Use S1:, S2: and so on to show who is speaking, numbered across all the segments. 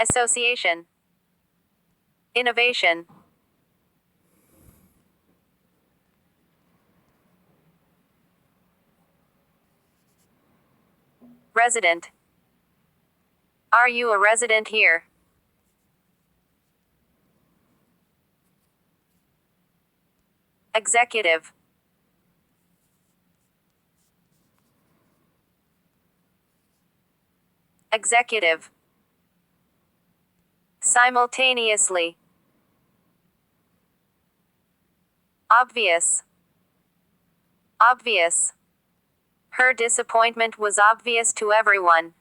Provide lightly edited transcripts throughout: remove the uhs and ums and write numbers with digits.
S1: association, innovation, resident. Are you a resident here? Executive, executive, simultaneously, obvious, obvious. Her disappointment was obvious to everyone.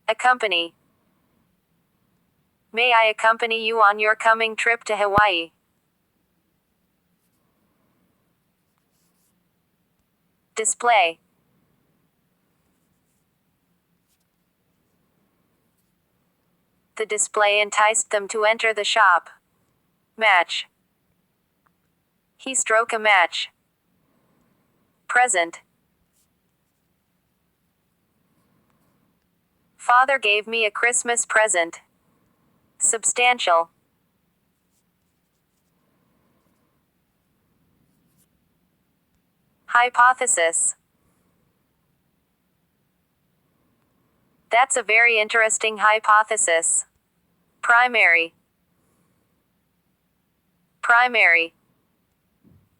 S1: Accompany. May I accompany you on your coming trip to Hawaii? Display. The display enticed them to enter the shop. Match. He struck a match. Present. Father gave me a Christmas present. Substantial. Hypothesis. That's a very interesting hypothesis. Primary. Primary.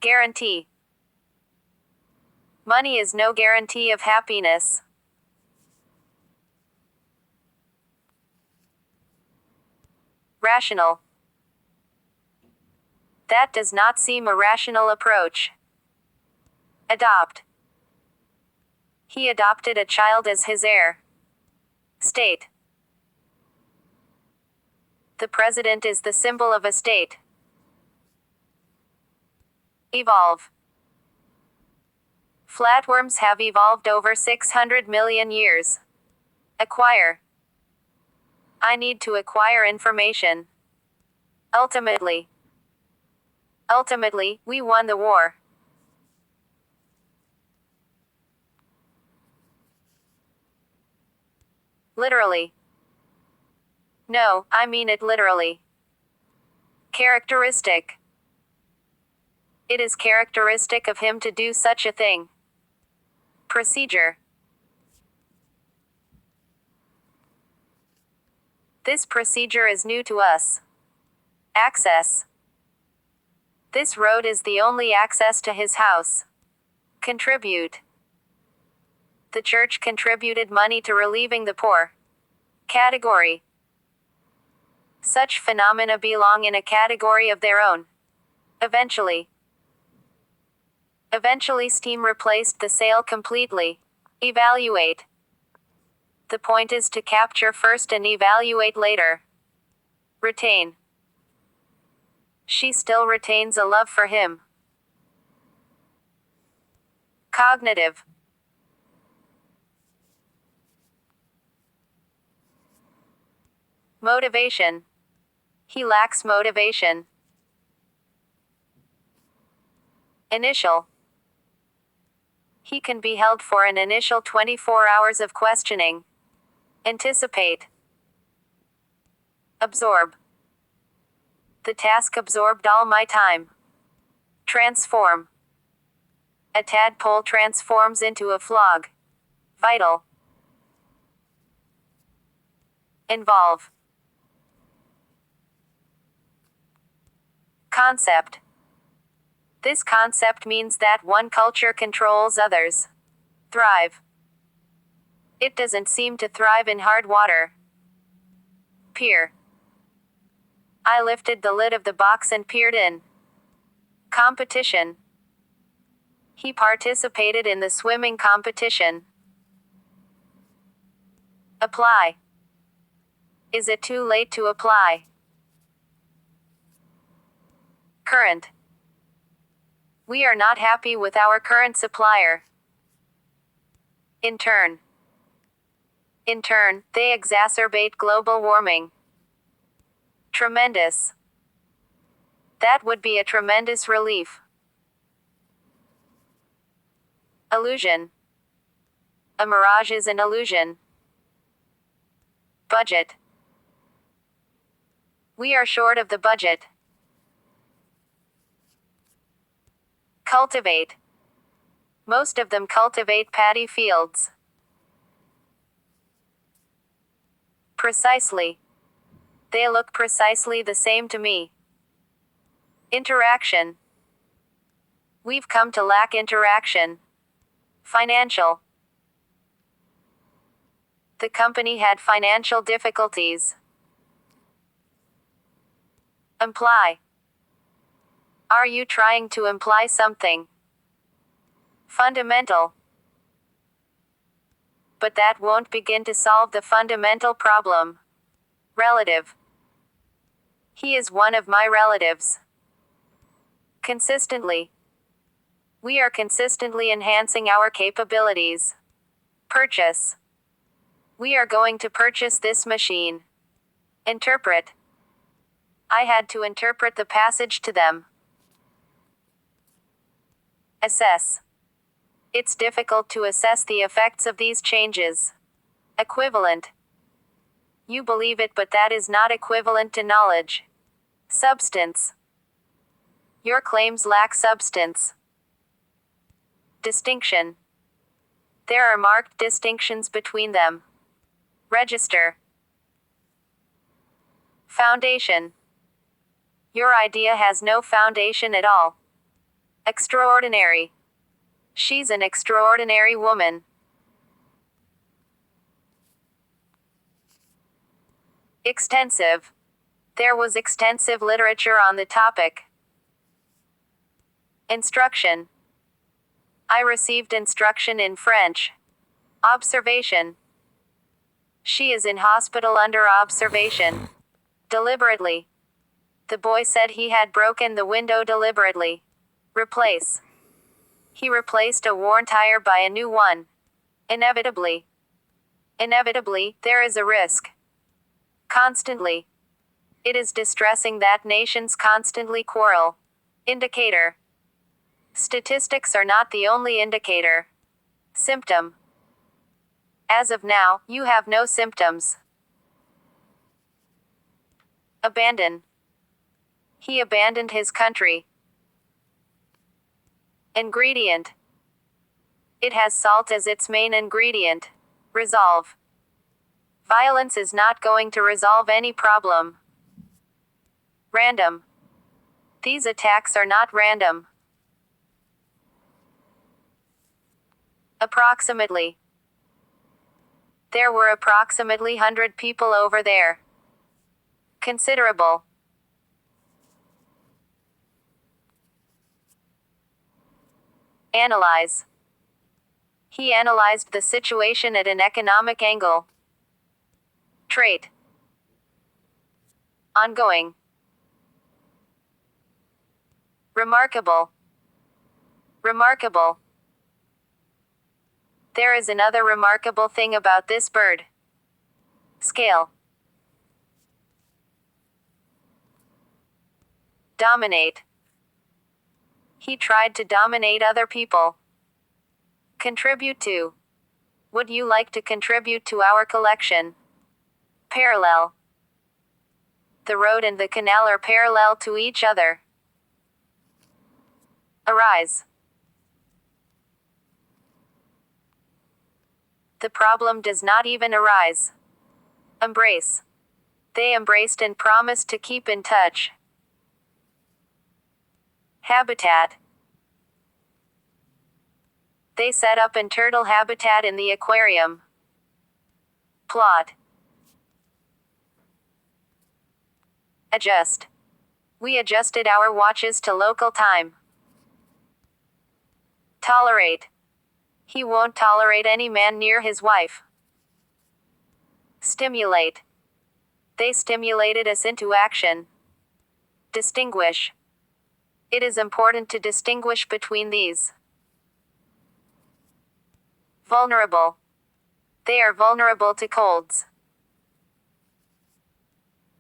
S1: Guarantee. Money is no guarantee of happiness. Rational. That does not seem a rational approach. Adopt. He adopted a child as his heir. State. The president is the symbol of a state. Evolve. Flatworms have evolved over 600 million years. Acquire. I need to acquire information. Ultimately. Ultimately, we won the war. Literally. No, I mean it literally. Characteristic. It is characteristic of him to do such a thing. Procedure. This procedure is new to us. Access. This road is the only access to his house. Contribute. The church contributed money to relieving the poor. Category. Such phenomena belong in a category of their own. Eventually. Eventually steam replaced the sail completely. Evaluate. The point is to capture first and evaluate later. Retain. She still retains a love for him. Cognitive. Motivation. He lacks motivation. Initial. He can be held for an initial 24 hours of questioning. Anticipate. Absorb. The task absorbed all my time. Transform. A tadpole transforms into a frog. Vital. Involve. Concept. This concept means that one culture controls others. Thrive. It doesn't seem to thrive in hard water. Peer. I lifted the lid of the box and peered in. Competition. He participated in the swimming competition. Apply. Is it too late to apply? Current. We are not happy with our current supplier. In turn. In turn, they exacerbate global warming. Tremendous. That would be a tremendous relief. Illusion. A mirage is an illusion. Budget. We are short of the budget. Cultivate. Most of them cultivate paddy fields. Precisely. They look precisely the same to me. Interaction. We've come to lack interaction. Financial. The company had financial difficulties. Imply. Are you trying to imply something? Fundamental. But that won't begin to solve the fundamental problem. Relative. He is one of my relatives. Consistently. We are consistently enhancing our capabilities. Purchase. We are going to purchase this machine. Interpret. I had to interpret the passage to them. Assess. It's difficult to assess the effects of these changes. Equivalent. You believe it, but that is not equivalent to knowledge. Substance. Your claims lack substance. Distinction. There are marked distinctions between them. Register. Foundation. Your idea has no foundation at all. Extraordinary. She's an extraordinary woman. Extensive. There was extensive literature on the topic. Instruction. I received instruction in French. Observation. She is in hospital under observation. Deliberately. The boy said he had broken the window deliberately. Replace. He replaced a worn tire by a new one. Inevitably. Inevitably, there is a risk. Constantly. It is distressing that nations constantly quarrel. Indicator. Statistics are not the only indicator. Symptom. As of now, you have no symptoms. Abandon. He abandoned his country. Ingredient. It has salt as its main ingredient. Resolve. Violence is not going to resolve any problem. Random. These attacks are not random. Approximately. There were approximately 100 people over there. Considerable. Analyze. He analyzed the situation at an economic angle. Trait. Ongoing. Remarkable. Remarkable. There is another remarkable thing about this bird. Scale. Dominate. He tried to dominate other people. Contribute to. Would you like to contribute to our collection? Parallel. The road and the canal are parallel to each other. Arise. The problem does not even arise. Embrace. They embraced and promised to keep in touch. Habitat. They set up a turtle habitat in the aquarium. Plot. Adjust. We adjusted our watches to local time. Tolerate. He won't tolerate any man near his wife. Stimulate. They stimulated us into action. Distinguish. It is important to distinguish between these. Vulnerable. They are vulnerable to colds.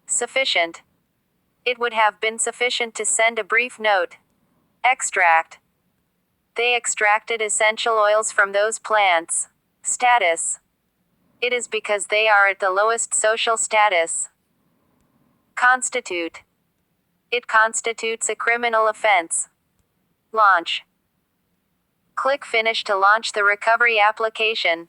S1: Sufficient. It would have been sufficient to send a brief note. Extract. They extracted essential oils from those plants. Status. It is because they are at the lowest social status. Constitute. It constitutes a criminal offense. Launch. Click Finish to launch the recovery application.